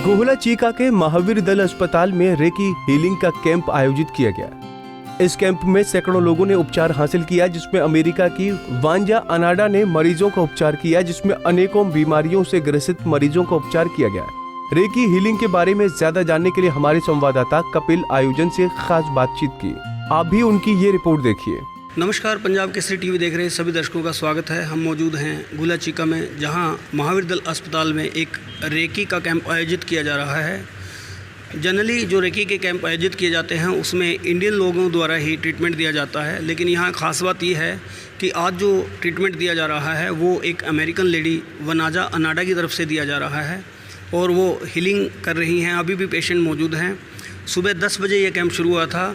Guhla Chica के महावीर दल अस्पताल में रेकी हीलिंग का कैंप आयोजित किया गया। इस कैंप में सैकड़ों लोगों ने उपचार हासिल किया, जिसमें अमेरिका की वांजा अनाडा ने मरीजों का उपचार किया, जिसमें अनेकों बीमारियों से ग्रसित मरीजों का उपचार किया गया। रेकी हीलिंग के बारे में ज्यादा जानने के लिए हमारे संवाददाता कपिल आयोजन से खास बातचीत की। आप भी उनकी ये रिपोर्ट देखिए। नमस्कार, पंजाब केसरी टीवी देख रहे सभी दर्शकों का स्वागत है। हम मौजूद हैं गोहला चीका में, जहां महावीर दल अस्पताल में एक रेकी का कैंप आयोजित किया जा रहा है। जनरली जो रेकी के कैंप आयोजित किए जाते हैं उसमें इंडियन लोगों द्वारा ही ट्रीटमेंट दिया जाता है, लेकिन यहाँ खास बात ये है कि आज जो ट्रीटमेंट दिया जा रहा है वो एक अमेरिकन लेडी वनाजा अनाडा की तरफ से दिया जा रहा है और वो हीलिंग कर रही हैं। अभी भी पेशेंट मौजूद हैं। सुबह 10 बजे ये कैंप शुरू हुआ था।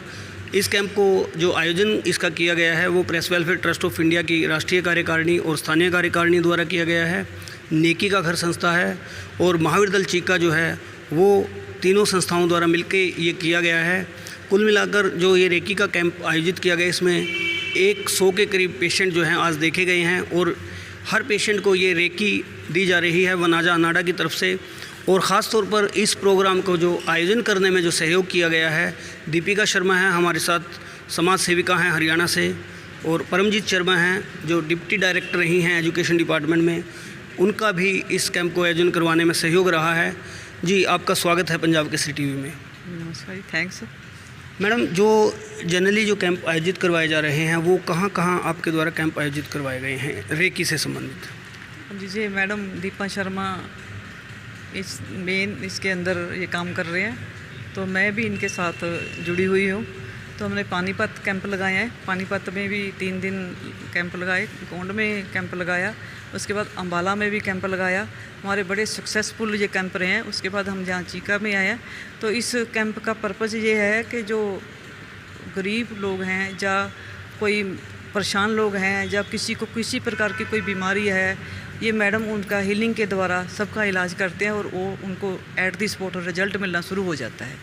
इस कैंप को जो आयोजन इसका किया गया है वो press welfare trust of India की राष्ट्रीय कार्यकारिणी और स्थानीय कार्यकारिणी द्वारा किया गया है। नेकी का घर संस्था है और महावीर दल चीका जो है वो तीनों संस्थाओं द्वारा मिलकर ये किया गया है। कुल मिलाकर जो ये रेकी का कैंप आयोजित किया गया, इसमें 100 के करीब पेशेंट जो हैं आज देखे गए हैं और हर पेशेंट को ये रेकी दी जा रही है वनाजा अनाडा की तरफ से। और ख़ास तौर पर इस प्रोग्राम को जो आयोजन करने में जो सहयोग किया गया है, दीपिका शर्मा हैं हमारे साथ, समाज सेविका हैं हरियाणा से, और परमजीत शर्मा हैं जो डिप्टी डायरेक्टर रही हैं एजुकेशन डिपार्टमेंट में। उनका भी इस कैंप को आयोजन करवाने में सहयोग रहा है। जी, आपका स्वागत है पंजाब केसरी टीवी में। नमस्कार, थैंक्स। मैडम, जो जनरली जो कैंप आयोजित करवाए जा रहे हैं वो कहाँ कहाँ आपके द्वारा कैंप आयोजित करवाए गए हैं रेकी से संबंधित? जी मैडम, दीपा शर्मा इसके अंदर ये काम कर रहे हैं, तो मैं भी इनके साथ जुड़ी हुई हूँ। तो हमने पानीपत कैंप लगाया है, पानीपत में भी 3 दिन कैंप लगाए, गोंड में कैंप लगाया, उसके बाद अम्बाला में भी कैंप लगाया। हमारे बड़े सक्सेसफुल ये कैंप रहे हैं। उसके बाद हम जहाँ चीका में आए हैं, तो इस कैंप का पर्पज़ ये है कि जो गरीब लोग हैं या कोई परेशान लोग हैं या किसी को किसी प्रकार की कोई बीमारी है, ये मैडम उनका हीलिंग के द्वारा सबका इलाज करते हैं और वो उनको एट दी स्पॉट रिजल्ट मिलना शुरू हो जाता है।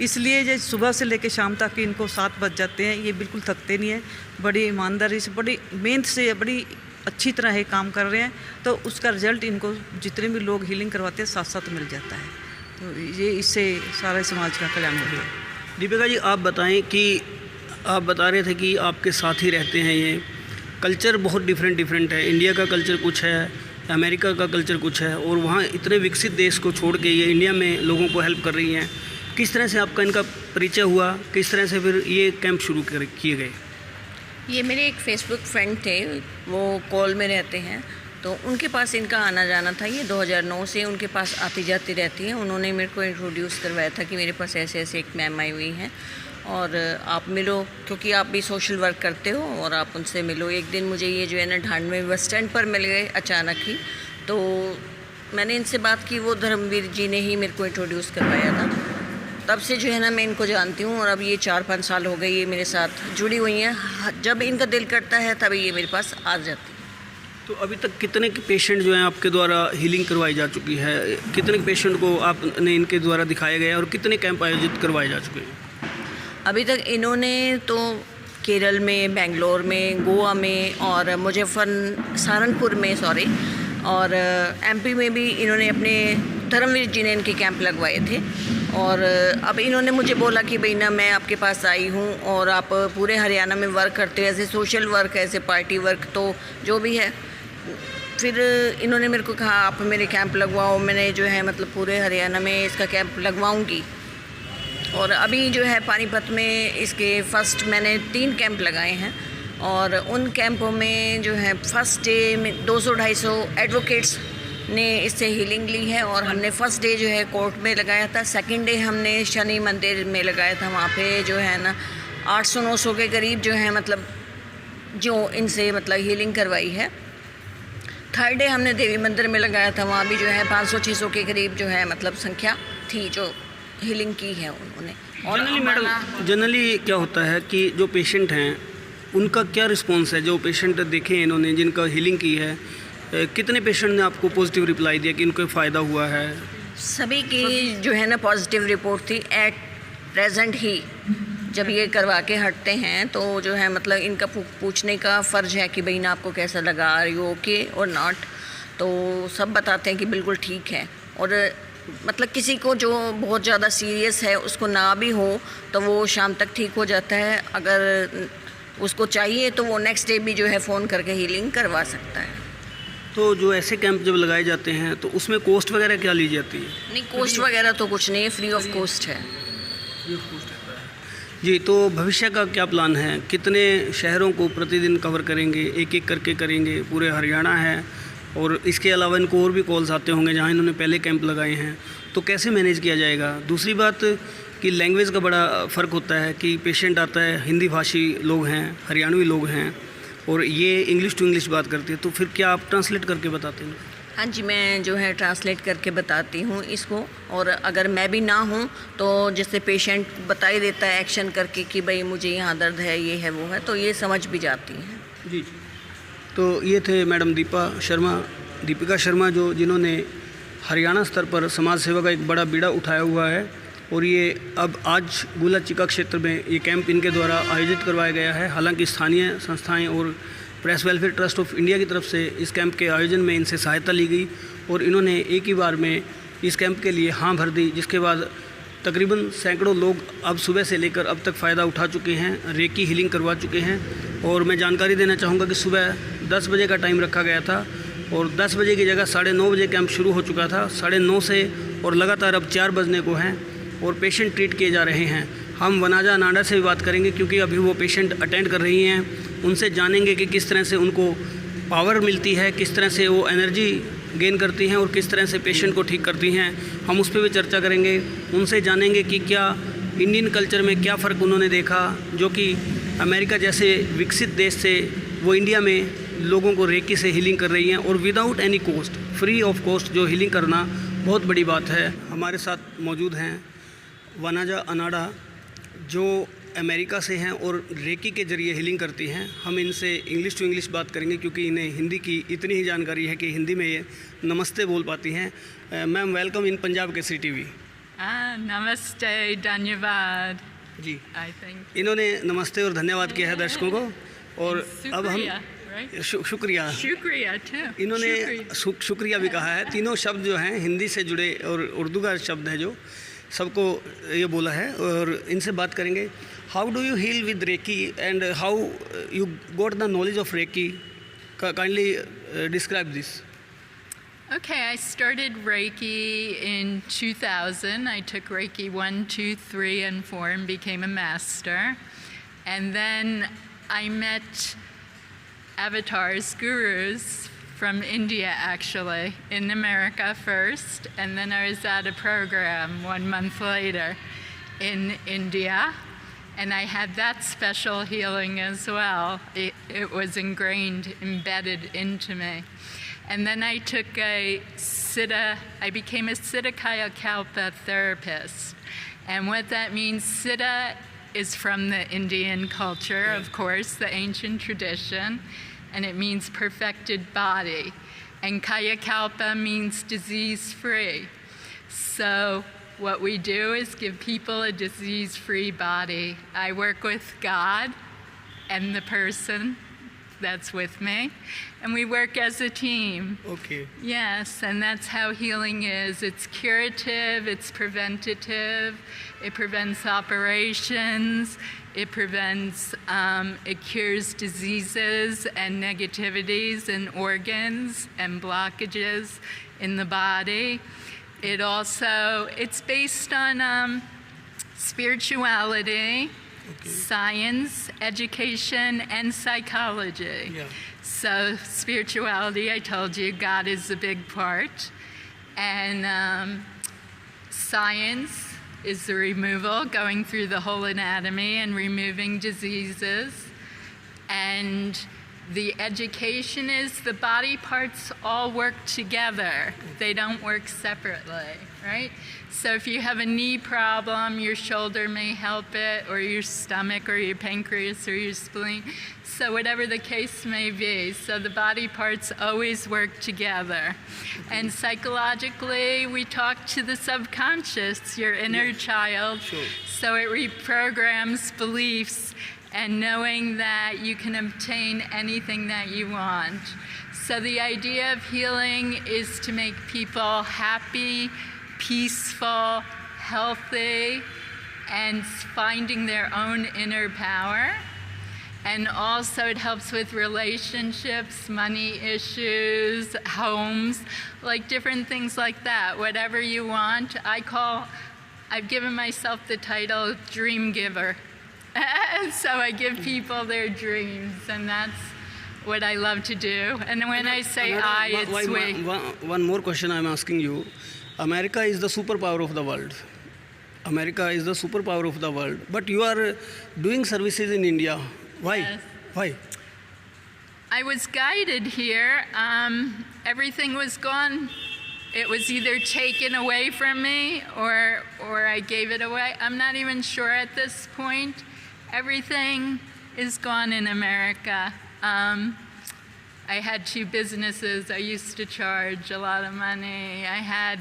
इसलिए जो सुबह से लेकर शाम तक इनको 7 बज जाते हैं, ये बिल्कुल थकते नहीं हैं। बड़ी ईमानदारी से, बड़ी मेहनत से, बड़ी अच्छी तरह ये काम कर रहे हैं। तो उसका रिजल्ट इनको जितने भी लोग हीलिंग करवाते हैं साथ साथ मिल जाता है। तो ये इससे सारे समाज का कल्याण हो गया। दीपिका जी, आप बताएं कि आप बता रहे थे कि आपके साथ ही रहते हैं। ये कल्चर बहुत डिफरेंट है। इंडिया का कल्चर कुछ है, अमेरिका का कल्चर कुछ है, और वहाँ इतने विकसित देश को छोड़ के ये इंडिया में लोगों को हेल्प कर रही हैं। किस तरह से आपका इनका परिचय हुआ, किस तरह से फिर ये कैंप शुरू किए गए? ये मेरे एक फेसबुक फ्रेंड थे, वो कॉल में रहते हैं, तो उनके पास इनका आना जाना था। ये 2009 से उनके पास आती जाती रहती है। उन्होंने मेरे को इंट्रोड्यूस करवाया था कि मेरे पास ऐसे ऐसे एक मैम आई हुई हैं और आप मिलो, क्योंकि आप भी सोशल वर्क करते हो और आप उनसे मिलो। एक दिन मुझे ये जो है ना ढांड में बस स्टैंड पर मिल गए अचानक ही। तो मैंने इनसे बात की, वो धर्मवीर जी ने ही मेरे को इंट्रोड्यूस करवाया था। तब से जो है ना मैं इनको जानती हूँ और अब ये 4-5 साल हो गए ये मेरे साथ जुड़ी हुई हैं। जब इनका दिल करता है तभी ये मेरे पास आ जाती है। तो अभी तक कितने पेशेंट जो हैं आपके द्वारा हीलिंग करवाई जा चुकी है? कितने पेशेंट को आपने इनके द्वारा दिखाया गया और कितने कैंप आयोजित करवाए जा चुके हैं? अभी तक इन्होंने तो केरल में, बेंगलोर में, गोवा में और सहारनपुर में और एमपी में भी इन्होंने अपने धर्मवीर जी ने इनके कैंप लगवाए थे। और अब इन्होंने मुझे बोला कि भाई ना, मैं आपके पास आई हूँ और आप पूरे हरियाणा में वर्क करते हो, ऐसे सोशल वर्क, ऐसे पार्टी वर्क, तो जो भी है। फिर इन्होंने मेरे को कहा आप मेरे कैंप लगवाओ। मैंने जो है मतलब पूरे हरियाणा में इसका कैंप लगवाऊँगी। और अभी जो है पानीपत में इसके फर्स्ट मैंने 3 कैंप लगाए हैं और उन कैंपों में जो है फर्स्ट डे में 200-250 एडवोकेट्स ने इससे हीलिंग ली है। और हमने फर्स्ट डे जो है कोर्ट में लगाया था, सेकंड डे हमने शनि मंदिर में लगाया था। वहाँ पे जो है ना 800-900 के करीब जो है मतलब जो इनसे मतलब हीलिंग करवाई है। थर्ड डे हमने देवी मंदिर में लगाया था, वहाँ भी जो है 500-600 के करीब जो है मतलब संख्या थी जो हीलिंग की है उन्होंने। और जनरली मैडम, जनरली क्या होता है कि जो पेशेंट हैं उनका क्या रिस्पॉन्स है? जो पेशेंट देखे इन्होंने जिनका हीलिंग की है, कितने पेशेंट ने आपको पॉजिटिव रिप्लाई दिया कि इनको फ़ायदा हुआ है? सभी की जो है ना पॉजिटिव रिपोर्ट थी। एट प्रेजेंट ही जब ये करवा के हटते हैं तो जो है मतलब इनका पूछने का फ़र्ज है कि भाई ना आपको कैसा लगा, आर यू ओके और नॉट, तो सब बताते हैं कि बिल्कुल ठीक है। और मतलब किसी को जो बहुत ज़्यादा सीरियस है उसको ना भी हो तो वो शाम तक ठीक हो जाता है। अगर उसको चाहिए तो वो नेक्स्ट डे भी जो है फ़ोन करके हीलिंग करवा सकता है। तो जो ऐसे कैंप जब लगाए जाते हैं तो उसमें कॉस्ट वगैरह क्या ली जाती है? नहीं, कॉस्ट वगैरह तो कुछ नहीं है, फ्री ऑफ कॉस्ट है। जी, तो भविष्य का क्या प्लान है? कितने शहरों को प्रतिदिन कवर करेंगे? एक एक करके करेंगे? पूरे हरियाणा है और इसके अलावा इनको और भी कॉल्स आते होंगे जहाँ इन्होंने पहले कैंप लगाए हैं, तो कैसे मैनेज किया जाएगा? दूसरी बात कि लैंग्वेज का बड़ा फ़र्क होता है कि पेशेंट आता है, हिंदी भाषी लोग हैं, हरियाणवी लोग हैं और ये इंग्लिश टू इंग्लिश बात करती है, तो फिर क्या आप ट्रांसलेट करके बताते हैं? हाँ जी, मैं जो है ट्रांसलेट करके बताती हूँ इसको। और अगर मैं भी ना हूँ तो जैसे पेशेंट बता ही देता है एक्शन करके कि भाई मुझे यहाँ दर्द है, ये है, वो है, तो ये समझ भी जाती हैं। जी, तो ये थे मैडम दीपिका शर्मा जिन्होंने हरियाणा स्तर पर समाज सेवा का एक बड़ा बीड़ा उठाया हुआ है और ये अब आज गुला चीका क्षेत्र में ये कैंप इनके द्वारा आयोजित करवाया गया है। हालांकि स्थानीय संस्थाएं और press welfare trust of India की तरफ से इस कैंप के आयोजन में इनसे सहायता ली गई और इन्होंने एक ही बार में इस कैंप के लिए हाँ भर दी, जिसके बाद तकरीबन सैकड़ों लोग अब सुबह से लेकर अब तक फ़ायदा उठा चुके हैं, रेकी हीलिंग करवा चुके हैं। और मैं जानकारी देना चाहूँगा कि सुबह 10 बजे का टाइम रखा गया था और 10 बजे की जगह 9:30 बजे कैंप शुरू हो चुका था, 9:30 से और लगातार अब 4 बजने को हैं और पेशेंट ट्रीट किए जा रहे हैं। हम वनाजा अनाडा से भी बात करेंगे क्योंकि अभी वो पेशेंट अटेंड कर रही हैं, उनसे जानेंगे कि किस तरह से उनको पावर मिलती है, किस तरह से वो एनर्जी गेन करती हैं और किस तरह से पेशेंट को ठीक करती हैं। हम उस पर भी चर्चा करेंगे, उनसे जानेंगे कि क्या इंडियन कल्चर में क्या फ़र्क उन्होंने देखा, जो कि अमेरिका जैसे विकसित देश से वो इंडिया में लोगों को रेकी से हीलिंग कर रही हैं और without any cost, free of cost जो हीलिंग करना बहुत बड़ी बात है। हमारे साथ मौजूद हैं वनाजा अनाडा जो अमेरिका से हैं और रेकी के ज़रिए हीलिंग करती हैं। हम इनसे इंग्लिश टू इंग्लिश बात करेंगे क्योंकि इन्हें हिंदी की इतनी ही जानकारी है कि हिंदी में ये नमस्ते बोल पाती हैं। Ma'am, welcome in Punjab Kesari TV. नमस्ते, धन्यवाद जी, आई थिंक इन्होंने नमस्ते और धन्यवाद किया है दर्शकों को और अब हम शुक्रिया इन्होंने शुक्रिया भी कहा है। तीनों शब्द जो हैं हिंदी से जुड़े और उर्दू का शब्द है जो सबको ये बोला है और इनसे बात करेंगे। How do you heal with reiki and how you got the knowledge of reiki? Kindly describe this. Okay, I started Reiki in 2000. I took Reiki 1, 2, 3, and 4 and became a master. And then I met avatars, gurus from India actually, in America first. And then I was at a program 1 month later in India. And I had that special healing as well. It was ingrained, embedded into me. And then I took I became a Siddha Kaya Kalpa therapist. And what that means, Siddha is from the Indian culture, of course, the ancient tradition, and it means perfected body. And Kaya Kalpa means disease-free. So what we do is give people a disease-free body. I work with God and the person that's with me, and we work as a team. Okay. Yes, and that's how healing is. It's curative, it's preventative, it prevents operations, it it cures diseases and negativities in organs and blockages in the body. It's based on spirituality, science, education, and psychology. Yeah. So spirituality, I told you, God is a big part. And science is the removal, going through the whole anatomy and removing diseases. And the education is the body parts all work together. They don't work separately, right? So if you have a knee problem, your shoulder may help it, or your stomach, or your pancreas, or your spleen. So whatever the case may be. So the body parts always work together. And psychologically, we talk to the subconscious, your inner child. Sure. So it reprograms beliefs and knowing that you can obtain anything that you want. So the idea of healing is to make people happy, peaceful, healthy, and finding their own inner power. And also it helps with relationships, money issues, homes, like different things like that. Whatever you want. I've given myself the title Dream Giver. So I give people their dreams, and that's what I love to do. And when I say it's we. One more question I'm asking you. America is the superpower of the world. America is the superpower of the world. But you are doing services in India. Why? Yes. Why? I was guided here. Everything was gone. It was either taken away from me or I gave it away. I'm not even sure at this point. Everything is gone in America. I had 2 businesses. I used to charge a lot of money. I had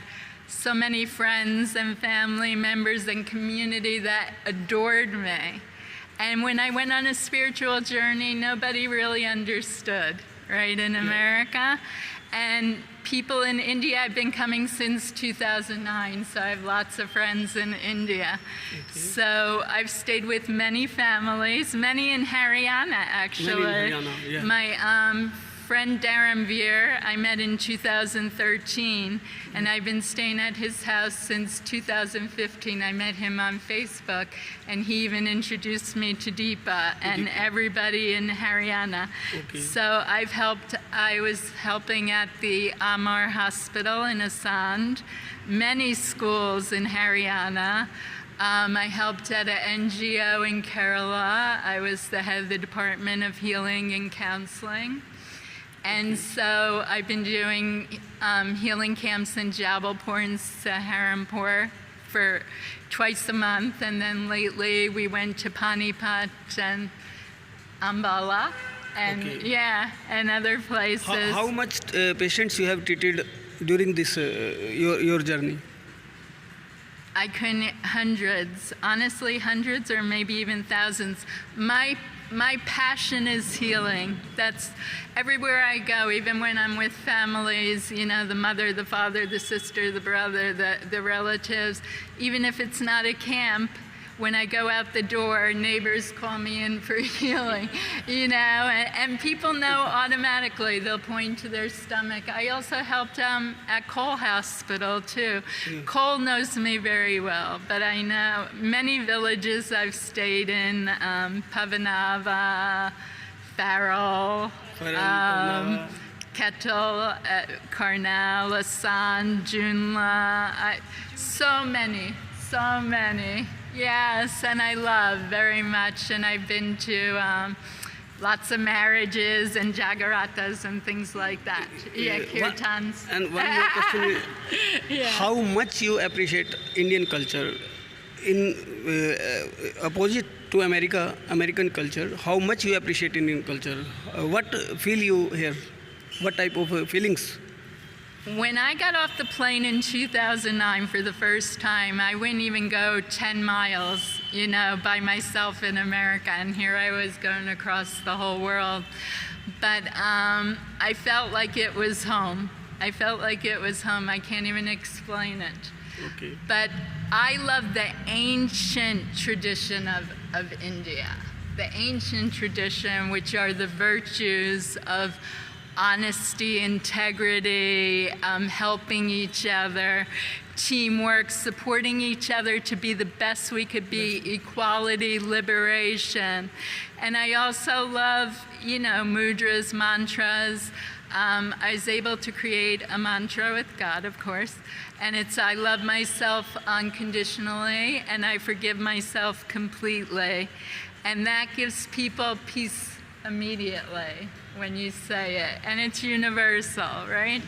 so many friends and family members and community that adored me. And when I went on a spiritual journey, nobody really understood, right, in America. And people in India, I've been coming since 2009, so I have lots of friends in India. Okay. So I've stayed with many families, many in Haryana, actually. Many in Haryana, yeah. My friend Dharamveer, I met in 2013, and I've been staying at his house since 2015. I met him on Facebook, and he even introduced me to Deepa and everybody in Haryana. Okay. So I was helping at the Amar Hospital in Asand, many schools in Haryana. I helped at an NGO in Kerala. I was the head of the Department of Healing and Counseling. And so I've been doing healing camps in Jabalpur and Saharanpur for twice a month. And then lately we went to Panipat and Ambala and and other places. How much patients you have treated during this your journey? I couldn't, hundreds, honestly hundreds or maybe even thousands. My passion is healing. That's everywhere I go, even when I'm with families, you know, the mother, the father, the sister, the brother, the relatives. Even if it's not a camp, when I go out the door, neighbors call me in for healing, you know, and people know automatically. They'll point to their stomach. I also helped at Cole Hospital, too. Cole knows me very well, but I know many villages I've stayed in, Pavanava, Farrell, Kettle, Karnal, Asan, Junla, so many. Yes, and I love very much, and I've been to lots of marriages and jagaratas and things like that. Yeah, kirtans. And one more question is, how much you appreciate Indian culture in opposite to American culture? How much you appreciate Indian culture? What feel you here? What type of feelings? When I got off the plane in 2009 for the first time, I wouldn't even go 10 miles, you know, by myself in America, and here I was going across the whole world. But I felt like it was home. I can't even explain it. Okay. But I love the ancient tradition of India, the ancient tradition, which are the virtues of honesty, integrity, helping each other, teamwork, supporting each other to be the best we could be, equality, liberation. And I also love, you know, mudras, mantras. I was able to create a mantra with God, of course, and it's I love myself unconditionally and I forgive myself completely. And that gives people peace immediately when you say it, and it's universal, right?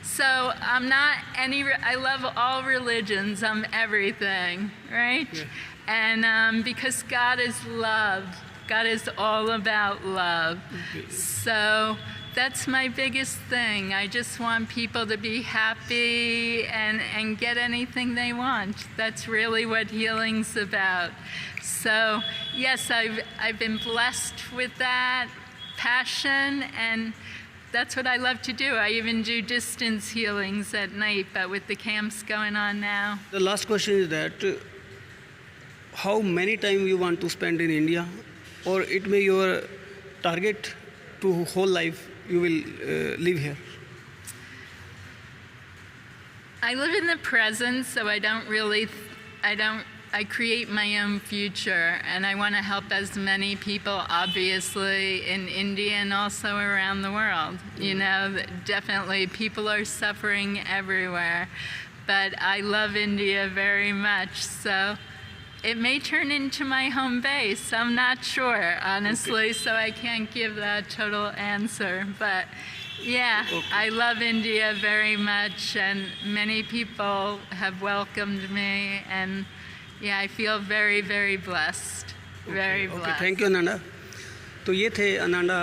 So I love all religions, I'm everything, right? Yeah. And because God is love, God is all about love. Okay. So that's my biggest thing. I just want people to be happy and get anything they want. That's really what healing's about. So yes, I've been blessed with that passion, and that's what I love to do. I even do distance healings at night, but with the camps going on now. The last question is that how many time you want to spend in India, or it may your target to whole life you will live here? I live in the present, so I create my own future, and I want to help as many people, obviously, in India and also around the world. You know, definitely people are suffering everywhere, but I love India very much, so it may turn into my home base. I'm not sure, honestly, so I can't give that total answer, but yeah, I love India very much, and many people have welcomed me, and yeah, I feel very, very blessed. Very blessed. Okay, thank you, अनांडा। तो ये थे अनांडा,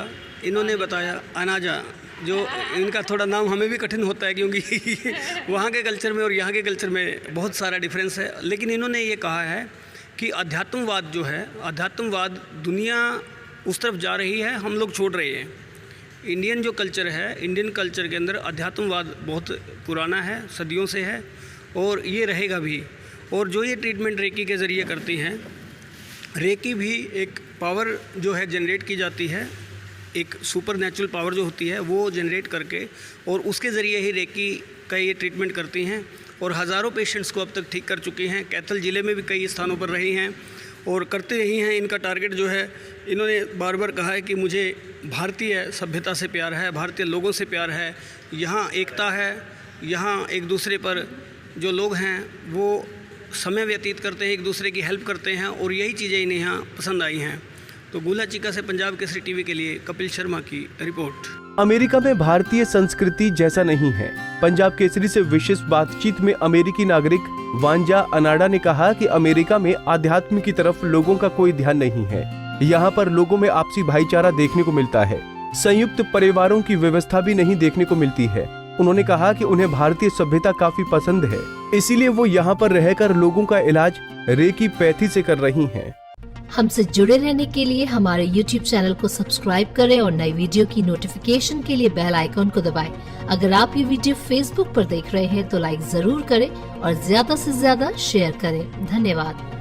इन्होंने बताया अनाजा, जो इनका थोड़ा नाम हमें भी कठिन होता है क्योंकि वहाँ के कल्चर में और यहाँ के कल्चर में बहुत सारा डिफरेंस है, लेकिन इन्होंने ये कहा है कि अध्यात्मवाद जो है, अध्यात्मवाद दुनिया उस तरफ जा रही है, हम लोग छोड़ रहे हैं। इंडियन जो कल्चर है, इंडियन कल्चर के अंदर अध्यात्मवाद बहुत पुराना है, सदियों से है, और ये रहेगा भी। और जो ये ट्रीटमेंट रेकी के ज़रिए करती हैं, रेकी भी एक पावर जो है जनरेट की जाती है, एक सुपर नेचुरल पावर जो होती है वो जनरेट करके, और उसके ज़रिए ही रेकी का ये ट्रीटमेंट करती हैं, और हज़ारों पेशेंट्स को अब तक ठीक कर चुकी हैं। कैथल ज़िले में भी कई स्थानों पर रही हैं और करते रही हैं। इनका टारगेट जो है, इन्होंने बार बार कहा है कि मुझे भारतीय सभ्यता से प्यार है, भारतीय लोगों से प्यार है, यहाँ एकता है, यहाँ एक दूसरे पर जो लोग हैं वो समय व्यतीत करते हैं, एक दूसरे की हेल्प करते हैं, और यही चीज़ें इन्हें यहाँ पसंद आई हैं। तो गुला चीका से पंजाब केसरी टीवी के लिए कपिल शर्मा की रिपोर्ट। अमेरिका में भारतीय संस्कृति जैसा नहीं है। पंजाब केसरी से विशेष बातचीत में अमेरिकी नागरिक वांजा अनाडा ने कहा कि अमेरिका में आध्यात्म की तरफ लोगों का कोई ध्यान नहीं है। यहाँ पर लोगों में आपसी भाईचारा देखने को मिलता है। संयुक्त परिवारों की व्यवस्था भी नहीं देखने को मिलती है। उन्होंने कहा कि उन्हें भारतीय सभ्यता काफी पसंद है, इसीलिए वो यहाँ पर रहकर लोगों का इलाज रेकी पैथी से कर रही हैं। हमसे जुड़े रहने के लिए हमारे YouTube चैनल को सब्सक्राइब करें और नई वीडियो की नोटिफिकेशन के लिए बेल आइकॉन को दबाएं। अगर आप ये वीडियो Facebook पर देख रहे हैं तो लाइक जरूर करें और ज्यादा से ज्यादा शेयर करें। धन्यवाद।